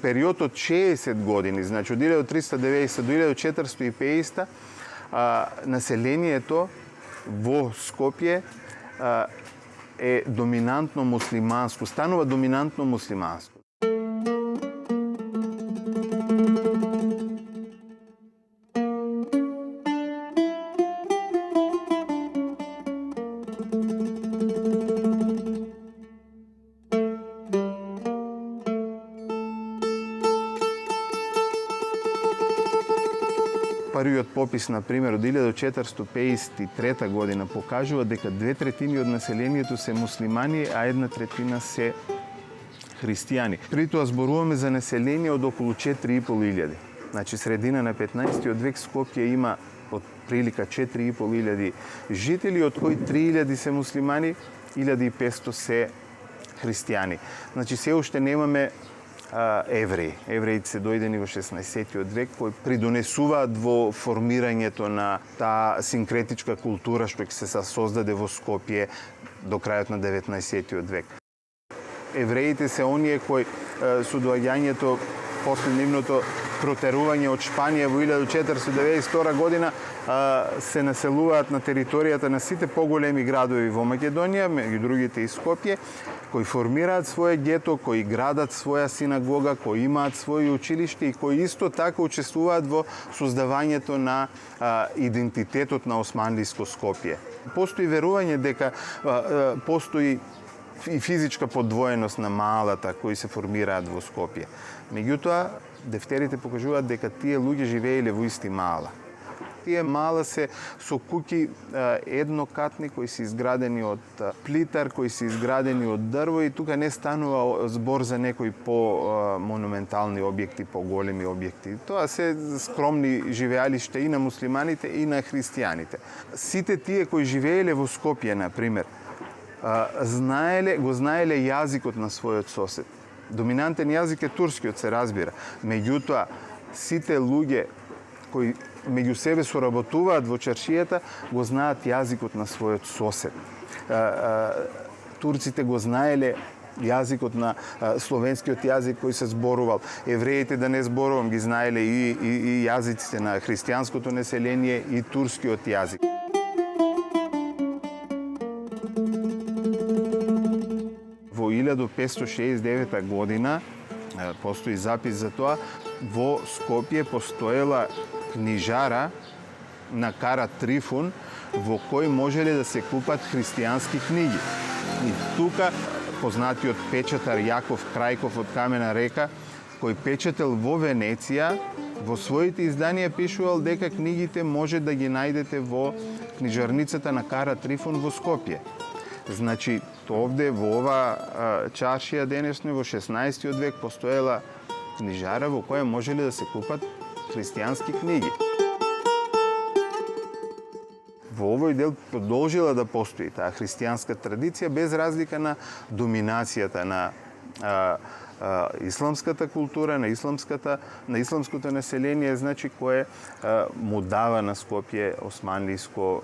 период од 60 години, значи од 1390 до 1450, населението во Скопје е доминантно муслиманско, станува доминантно муслиманско. Првиот попис, например, од 1453 година покажува дека 2/3 од населението се муслимани, а 1/3 се христијани. При тоа зборуваме за население од околу 4.500. Значи, средина на 15 век Скопје има од прилика 4.500 жители, од кои 3.000 се муслимани, 1.500 се христијани. Значи, се уште немаме евреи. Евреите се дојдени во 16 век, кои придонесуваат во формирањето на таа синкретичка култура што ќе се создаде во Скопје до крајот на 19 век. Евреите се оние кои со доаѓањето после нивното протерување од Шпанија во 1492 година се населуваат на територијата на сите поголеми градови во Македонија, меѓу другите и Скопје, кои формираат своје гето, кои градат своја синагога, кои имаат своји училишта и кои исто така учествуваат во создавањето на идентитетот на османлиско Скопје. Постои верување дека постои и физичка подвоеност на малата кои се формираат во Скопје. Меѓутоа, дефтерите покажуваат дека тие луѓе живееле во исти мала. Тие мала се со куќи еднокатни кои се изградени од плитар, кои се изградени од дрво и тука не станува збор за некои по-монументални објекти, по-големи објекти. Тоа се скромни живеалишта и на муслиманите и на христијаните. Сите тие кои живееле во Скопје, например, го знаеле јазикот на својот сосед. Доминантен јазик е турскиот, се разбира. Меѓутоа, сите луѓе кои меѓу себе соработуваат во чаршијата, го знаат јазикот на својот сосед. Турците го знаеле јазикот на словенскиот јазик кој се зборувал. Евреите, да не зборувам, ги знаеле и јазиците на христијанското население и турскиот јазик. Во 1569 година, постои запис за тоа, во Скопје постоела книжара на Кара Трифун, во кој можеле да се купат христијански книги. И тука познатиот печатар Јаков Крајков од Камена река, кој печател во Венеција, во своите изданија пишувал дека книгите може да ги најдете во книжарницата на Кара Трифун во Скопје. Значи, овде во ова чаршија денешна во 16 век постоела книжара во која можеле да се купат христијански книги. Во овој дел продолжила да постои таа христијанска традиција без разлика на доминацијата на исламската култура, на исламското население, значи кое му дава на Скопје османлиско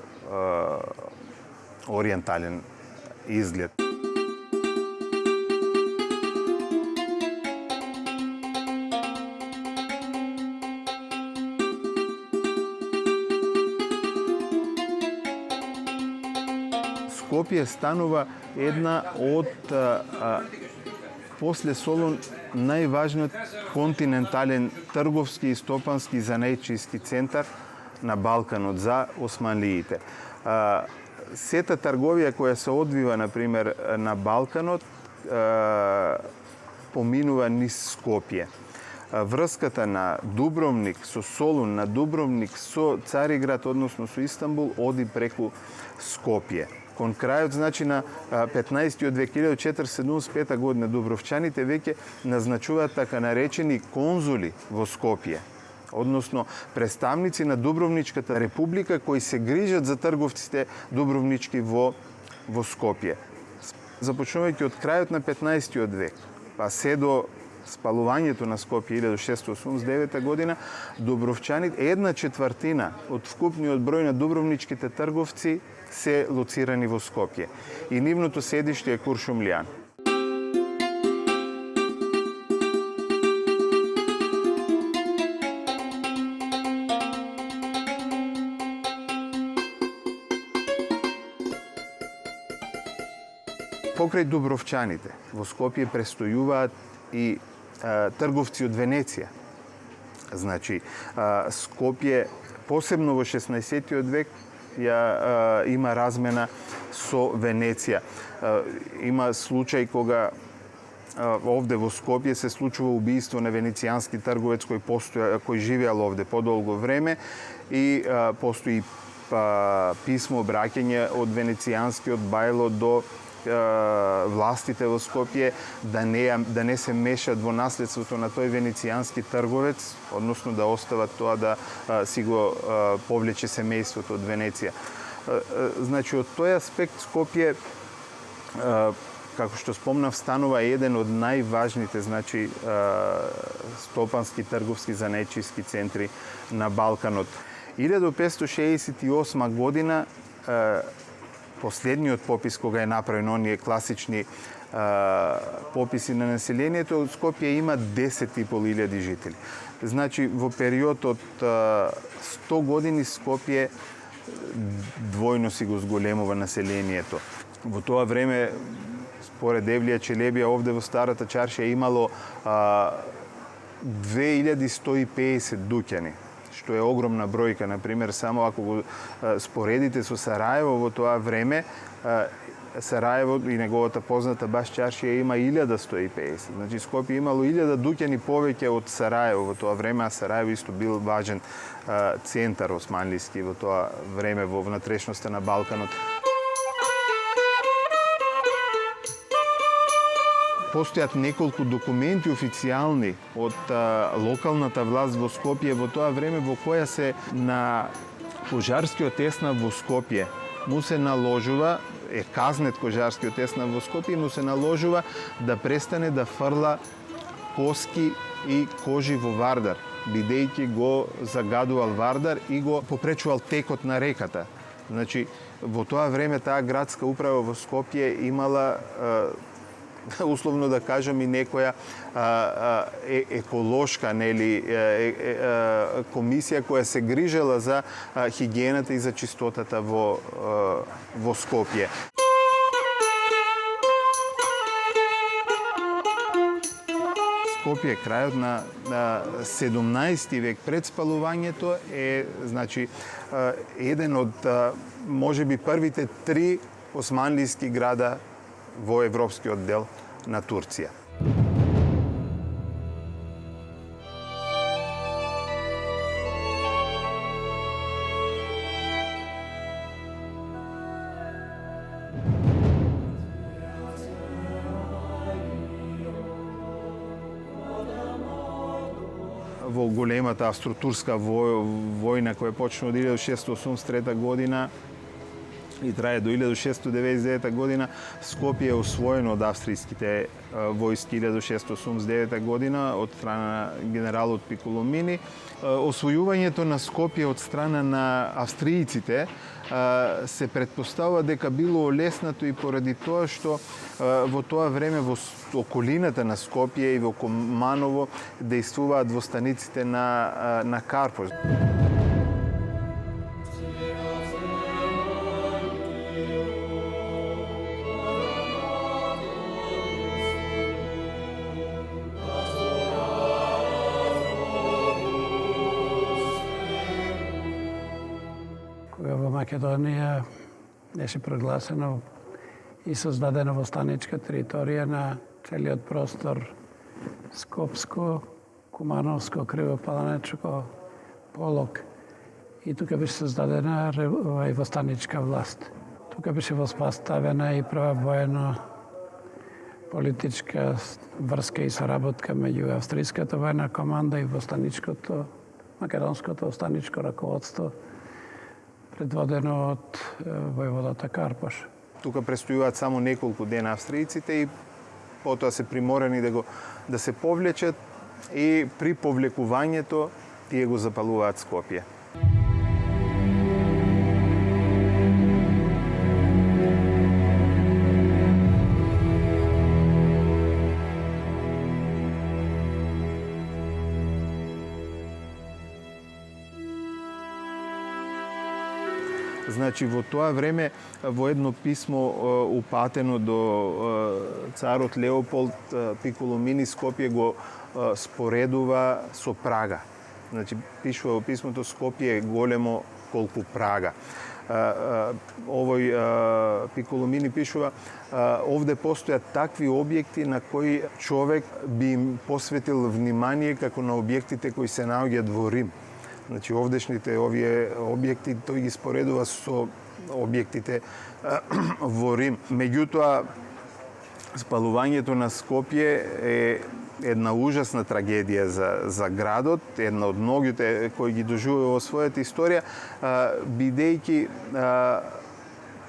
ориентален изглед. Скопје станува една од после Солун најважниот континентален трговски и стопански занајчиски центар на Балканот за османлиите. Сета трговија која се одвива, например, на Балканот, поминува низ Скопје. Врската на Дубровник со Солун, на Дубровник со Цариград, односно со Истанбул, оди преку Скопје. Кон крајот, значи, на 15 век, 1475 година, дубровчаните веќе назначуваат така наречени конзули во Скопје, односно представници на Дубровничката република кои се грижат за трговците дубровнички во Скопје. Започнувајќи од крајот на 15 век, па се до спалувањето на Скопје 1689 година, дубровчаните, 1/4 од вкупниот број на дубровничките трговци се лоцирани во Скопје и нивното седиште е Куршумлијан. Покрај Дубровчаните, во Скопје престојуваат и трговци од Венеција. Значи, Скопје, посебно во 16 век, има размена со Венеција. Има случај кога овде во Скопје се случува убиство на венецијански трговец кој живеал овде подолго време и постои писмо обраќање од венецијанскиот бајло до властите во Скопје да не се мешат во наследството на тој венецијански трговец, односно да остават тоа да си го повлече семејството од Венеција. Значи, од тој аспект Скопје, како што спомнав, станува еден од најважните, значи, стопански, трговски, занечиски центри на Балканот. 1568 година, последниот попис кога е направен оние класични пописи на населението, Скопје има 10.500 жители. Значи, во период од 100 години Скопје двојно си го зголемува населението. Во тоа време, според Евлија Челебија, овде во Старата чаршија имало 2150 дуќани, што е огромна бројка. Например, само ако го споредите со Сараево во тоа време, Сараево и неговата позната баш чаршија има 1150. Значи, Скопје имало 1000 дуќани повеќе од Сараево во тоа време, а Сараево исто бил важен центар османлиски во тоа време во внатрешноста на Балканот. Постојат неколку документи официјални од локалната власт во Скопје во тоа време во која се на кожарскиот еснав во Скопје му се наложува, казнет кожарскиот еснав во Скопје, му се наложува да престане да фрла коски и кожи во Вардар, бидејќи го загадувал Вардар и го попречувал текот на реката. Значи, во тоа време таа градска управа во Скопје имала условно да кажам и некоја еколошка, нели, комисија која се грижела за хигиената и за чистотата во Скопје. Скопје, крајот на 17 век пред спалувањето, е, значи, еден од можеби првите 3 османлиски града во европскиот дел на Турција. Во големата австро-турска војна која почна од 1683 година и трае до 1699 година, Скопје е освоено од австријските војски 1689 година од страна на генералот Пиколомини. Освојувањето на Скопје од страна на австријците се претпоставува дека било олеснато и поради тоа што во тоа време во околината на Скопје и во Куманово дејствуваат во станиците на Карпош. Македонија беше прогласено и создадена востаничка територија на целиот простор Скопско, Кумановско, Кривопаланечко, Полок. И тука беше создадена востаничка власт. Тука беше воспоставена и прва воено-политичка врска и соработка меѓу австријската војна команда и востаничкото, македонското востаничко раководство, предводено од војводата Карпош. Тука престојуваат само неколку дена австријците и потоа се приморени да се повлечат и при повлекувањето тие го запалуваат Скопје. Значи во тоа време во едно писмо упатено до царот Леополд, Пиколомини Скопје го споредува со Прага. Значи пишува во писмото Скопје е големо колку Прага. Овој Пиколомини пишува овде постојат такви објекти на кои човек би им посветил внимание како на објектите кои се наоѓаат во Рим. Значи овдешните овие објекти тој ги споредува со објектите во Рим. Меѓутоа спалувањето на Скопје е една ужасна трагедија за градот, една од многите кои ги доживува во својата историја, бидејќи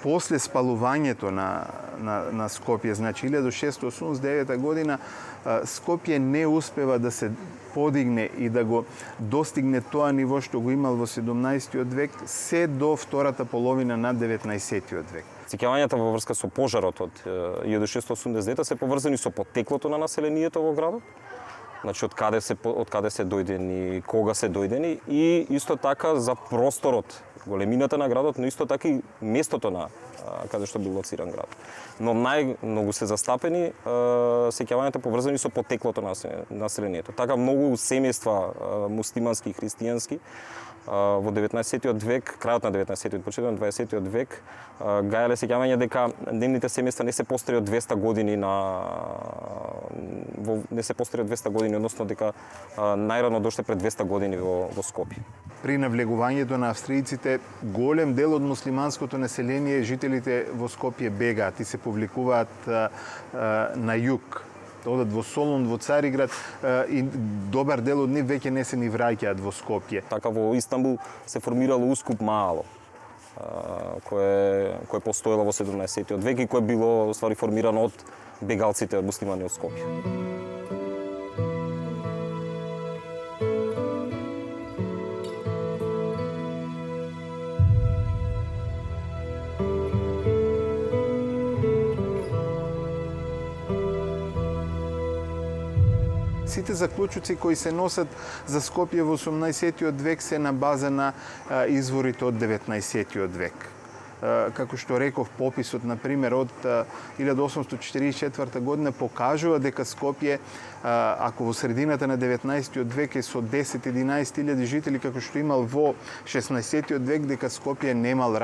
после спалувањето на Скопје, значи 1689 година, Скопје не успева да се подигне и да го достигне тоа ниво што го имал во 17 век, се до втората половина на 19 век. Сеќавањата во врска со пожарот од 1689 се поврзани со потеклото на населението во градот. Значи од каде се дојдени, кога се дојдени и исто така за просторот, големината на градот, но исто така и местото на каде што бил лоциран град. Но најмногу се застапени сеќавањата поврзани со потеклото на населението. Така многу семејства муслимански и христијански во 19 век, крајот на 19 век, почетокот на 20 век, гајале сеќавање дека нивните семејства не се постари од 200 години односно дека најрано дошле пред 200 години во Скопје. При навлегувањето на австријците, голем дел од муслиманското население, жителите во Скопје бегаат и се повлекуваат на југ. Одат во Солун, во Цариград и добар дел од нив веќе не се ни враќаат во Скопје. Така во Истанбул се формирало Ускуп Мало, кое постоело во 17 век и кое било ствари формирано од бегалците муслимани од Скопје. Сите заклучоци кои се носат за Скопје во 18 век се на база на изворите од 19 век. Како што реков, пописот, например, од 1844 година покажува дека Скопје, ако во средината на 19 век е со 10-11 жители, како што имал во 16 век, дека Скопје немал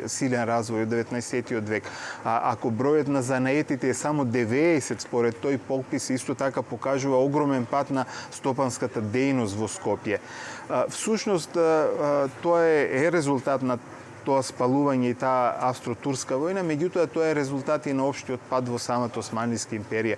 силен развој од 19 век. Ако бројот на занаетите е само 90, според тој попис, исто така покажува огромен пат на стопанската дејност во Скопје. Всушност, тоа е резултат на тоа спалување и таа австро-турска војна, меѓутоа тоа е резултат и на општиот пад во самата Османлиска империја.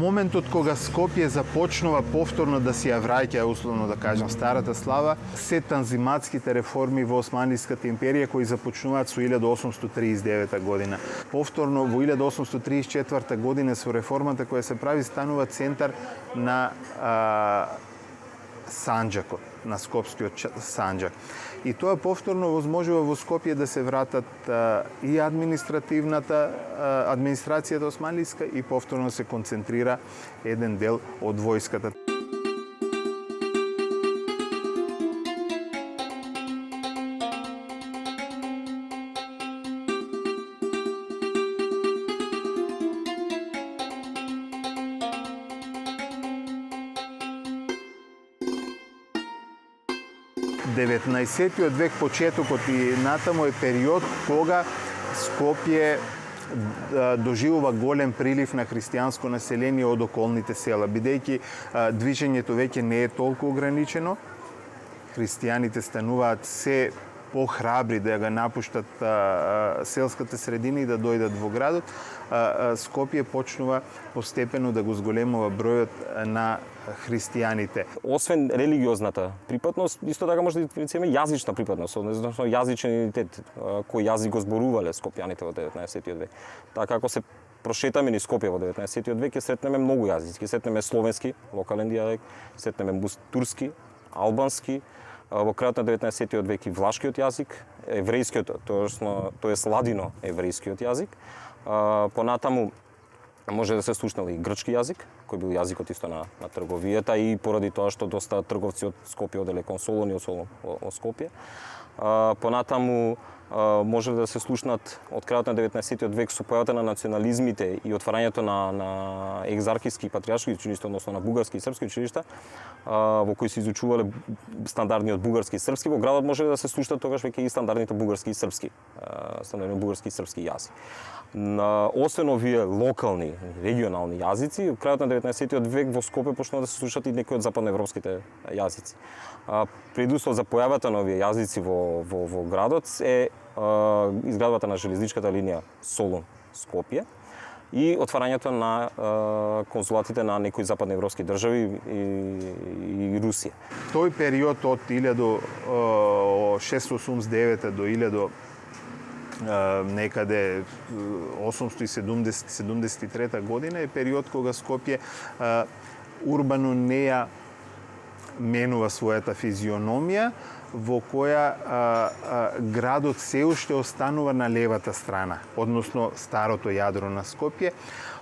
Моментот кога Скопје започнува повторно да си ја враќа, условно да кажам, старата слава, се танзиматските реформи во Османлиската империја кои започнуваат со 1839 година. Повторно во 1834 година со реформата која се прави станува центар на Санџакот, на Скопскиот Санџак. И тоа повторно возможува во Скопје да се вратат и администрацијата османлиска и повторно се концентрира еден дел од војската. Деветнаесеттиот век, почетокот и натаму е период кога Скопје доживува голем прилив на христијанско население од околните села, бидејќи движењето веќе не е толку ограничено. Христијаните стануваат се похрабри да го напуштат селската средина и да дојдат во градот. Скопје почнува постепено да го зголемува бројот на христијаните. Освен религиозната припадност, исто така може да диференцираме јазична припадност, односно јазичен идентитет, кој јазик го зборувале скопјаните во 19 век. Така ако се прошетаме низ Скопје во 19 век, ќе сретнеме многу јазици, ќе сретнеме словенски, локален дијалект, сретнеме турски, албански, во крајот на 19 век и влашкиот јазик, еврејскиот, тоест ладино еврејскиот јазик. Понатаму Може да се слушнал и грчки јазик, кој бил јазикот исто на трговијата и поради тоа што доста трговци од Скопје оделе кон Солун и од Солун од Скопје. Понатаму може да се слушнат од крајот на 19 век со појавата на национализмите и отварањето на екзархиски и патријаршки училишта, односно на бугарски и српски училишта, во кои се изучувале стандардниот бугарски и српски, во градот може да се слушнат тогаш веќе и стандардните бугарски и српски, стандардниот бугарски и српски јазик. Освен овие локални, регионални јазици, во крајот на 19 век во Скопје почнува да се слушат и некои од западноевропските јазици. Предуслов за појавата на овие јазици во градот е изградбата на железничката линија Солун-Скопје и отварањето на конзулатите на некои западноевропски држави и Русија. Тој период од 1689 до 1000 некаде 873 година е период кога Скопје урбано не ја менува својата физиономија, во која градот се уште останува на левата страна, односно старото јадро на Скопје.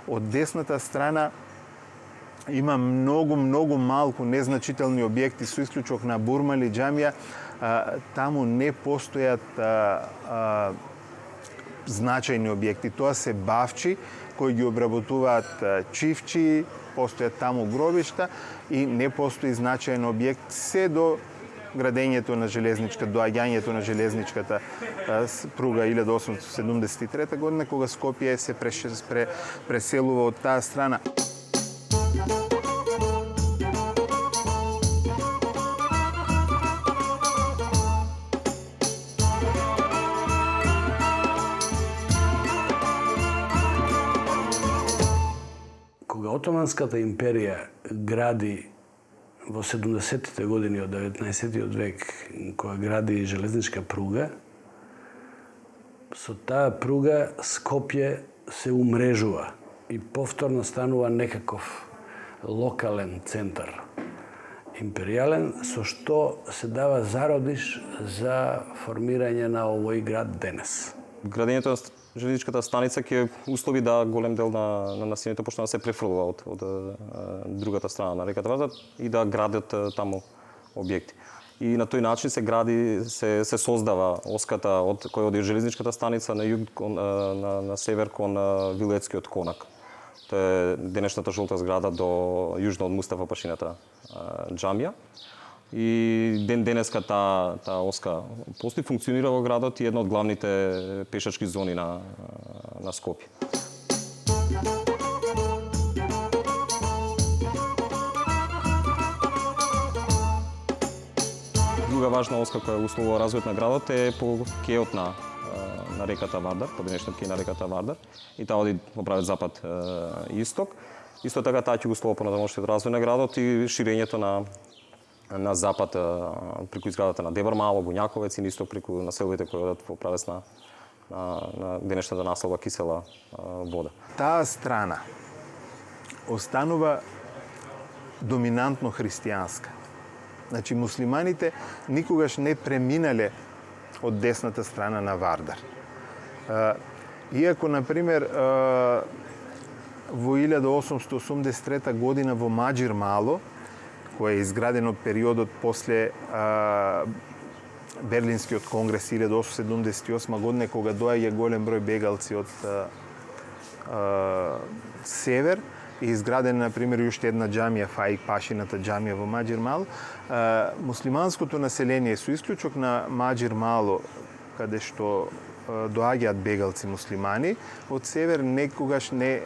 Од десната страна има многу малку незначителни објекти, со исклучок на Бурмали џамија. Таму не постојат значајни објекти. Тоа се бавчи кои ги обработуваат чивчи, постојат таму гробишта и не постои значајен објект се до градењето на доаѓањето на железничката пруга 1873 година, кога Скопје се преселува од таа страна. Кога Отоманската империја гради во 70-тите години од 19 век, кога гради железничка пруга, со таа пруга Скопје се умрежува и повторно станува некаков локален центар, империјален, со што се дава зародиш за формирање на овој град денес. Градењето на железничката станица ќе услови да голем дел на населението почне да се префрлува од другата страна на реката Вардар и да градат таму објекти. И на тој начин се гради, се создава оската кој оди од железничката станица на југ на север кон Вилецкиот конак. Тоа е денешната жолта зграда до јужно од Мустафа Пашината џамија. И денеска таа оска постои, функционира во градот и една од главните пешачки зони на Скопје. Друга важна оска која условува развојот на градот е по кеот на реката Вардар, по денешниот кеј на реката Вардар, и таа оди во правец запад исток. Исто така таа ќе условува понатамошниот развој на градот и ширењето на запад преку изградата на Дебар Мало, Буњаковец и исто преку населбите кои одат во правец на денешната населба Кисела вода. Таа страна останува доминантно христијанска. Значи, муслиманите никогаш не преминале од десната страна на Вардар. Иако, например, во 1883 година во Маџир Мало, кој е изграден од периодот после Берлинскиот конгрес 1878 година, кога доаѓа голем број бегалци од север, и изградена, например, уште една џамија, Фаик Пашината џамија во Маџир Мало. Муслиманското население, со исклучок на Маџир Мало, каде што доаѓаат бегалци муслимани, од север некогаш не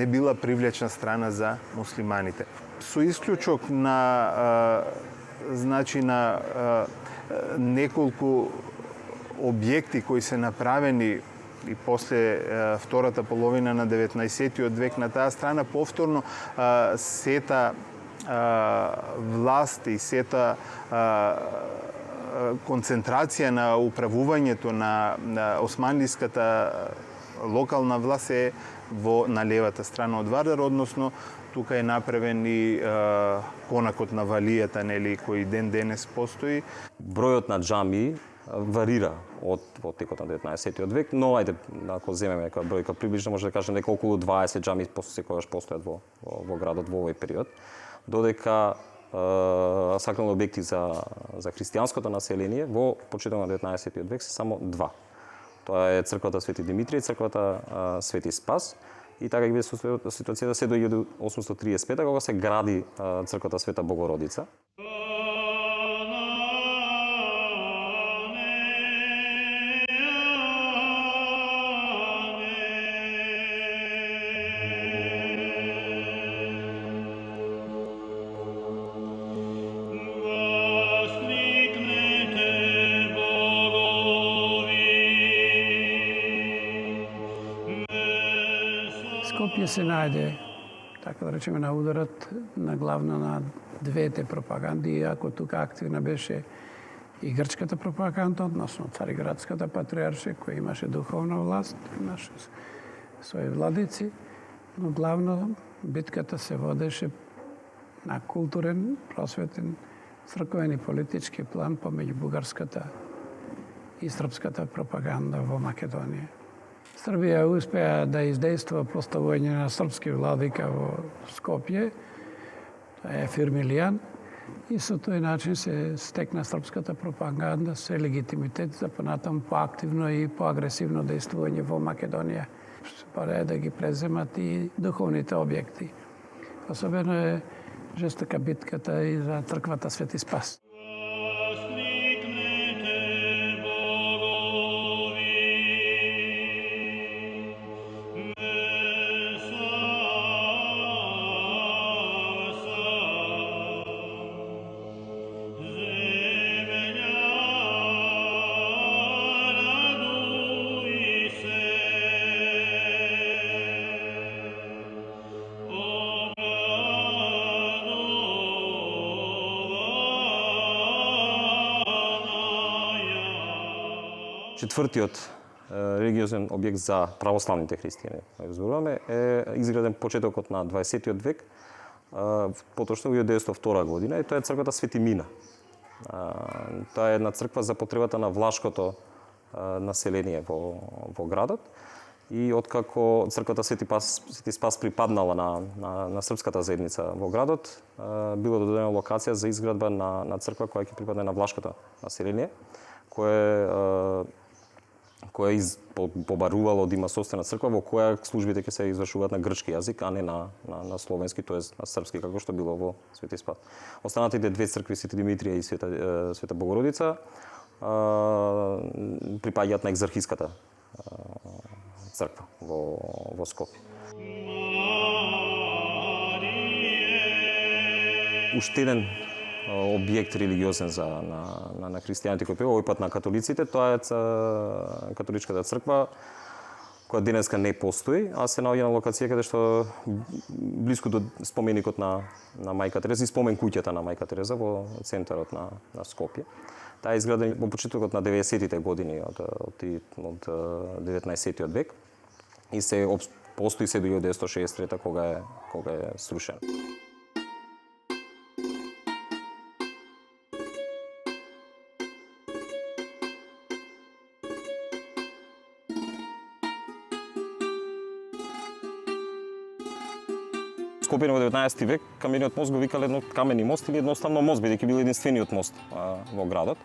била привлечна страна за муслиманите. Со исклучок на неколку објекти кои се направени и после втората половина на 19-тиот век на таа страна, повторно сета власт и сета концентрација на управувањето на османлиската локална власт е на левата страна од Вардар, односно тука е направен и конакот на Валијата, нели, кој ден денес постои. Бројот на џамии варира во текот на 19 век, но ајде ако земеме нека бројка приближно може да кажем дека околу 20 џами секогаш постојат во градот во овој период, додека сакрални објекти за христијанското население во почетокот на 19 век се само два. Тоа е црквата Свети Димитрije и црквата Свети Спас. И така ги биде ситуацијата се до 1835 кога се гради црквата Света Богородица. Скопје се најде, така да речеме, на ударот на главно на двете пропаганди, иако тука активна беше и грчката пропаганда, односно Цариградската патриаршија, која имаше духовна власт, имаше своји владици, но главно битката се водеше на културен, просветен, црковен и политички план помеѓу бугарската и српската пропаганда во Македонија. Србија успеа да издейства поставување на српски владика во Скопје, тоа е Фирмилијан, и со тој начин се стекна српската пропаганда се легитимитет за понатаму поактивно и поагресивно действување во Македонија. Пора да ги преземат и духовните објекти. Особено е жестока битката и за црквата Свети Спас. Четвртиот религиозен објект за православните христијани, зборуваме, е изграден почетокот на 20 век, поточно во 1902 година, и тоа е црквата Свети Мина. Тоа е една црква за потребата на влашкото население во градот, и откако црквата Свети Спас припаднала на српската заедница во градот, било додадена локација за изградба на црква која ќе припадне на влашкото население, кое побарувало да има собствена црква во која службите ќе се извршуваат на грчки јазик, а не на словенски, тоест на српски, како што било во Свети Спас. Останатите две цркви, Свети Димитрije и Света Богородица, припаѓаат на екзархиската црква во Скопје. Уште еден објект религиозен на христијаните кој овој пат на католиците, тоа е католичката црква, која денеска не постои, а се наоѓа на локација каде што блиску до споменикот на Мајка Тереза и спомен куќата на Мајка Тереза во центарот на Скопје. Таа е изградена во почетокот на 90-тите години од 19 век и се постои се до 1963 кога е срушена. Скопје во 19 век камениот мост го викале едно камени мост или едноставно мост, бидејќи бил единствениот мост во градот.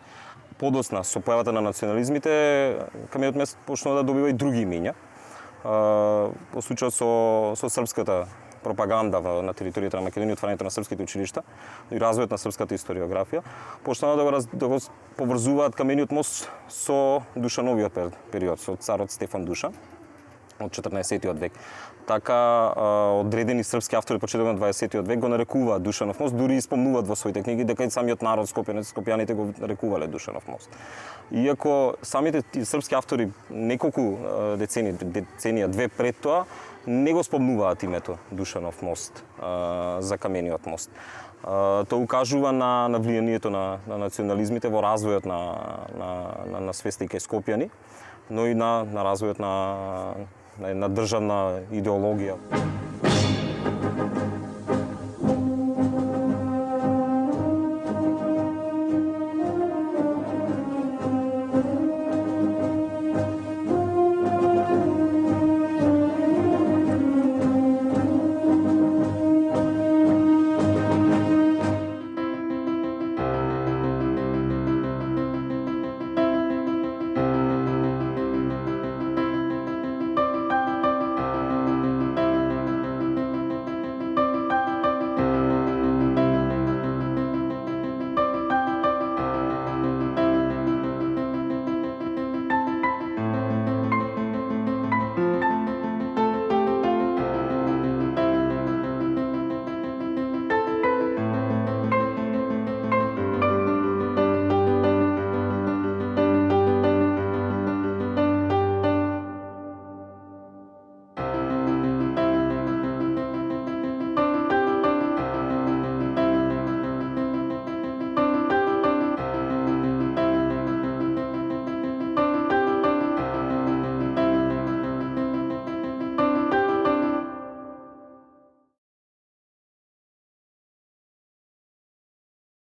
Подоцна, со појавата на национализмите, камениот мост почнува да добива и други имиња. Во случајот со српската пропаганда на територијата на Македонија, отварањето на српските училишта и развојот на српската историографија, почнува да го поврзуваат камениот мост со Душановиот период, со царот Стефан Душа од 14 век. Така одредени српски автори почетокот на 20 век го нарекуваат Душанов мост, дури испомнуваат во своите книги дека и самиот народ скопјаните го нарекувале Душанов мост. Иако самите српски автори неколку деценија две пред тоа не го спомнуваат името Душанов мост за камениот мост. Тоа укажува на влијанието на национализмите во развојот на свеста и кај скопјани, но и на развојот на државна идеологија.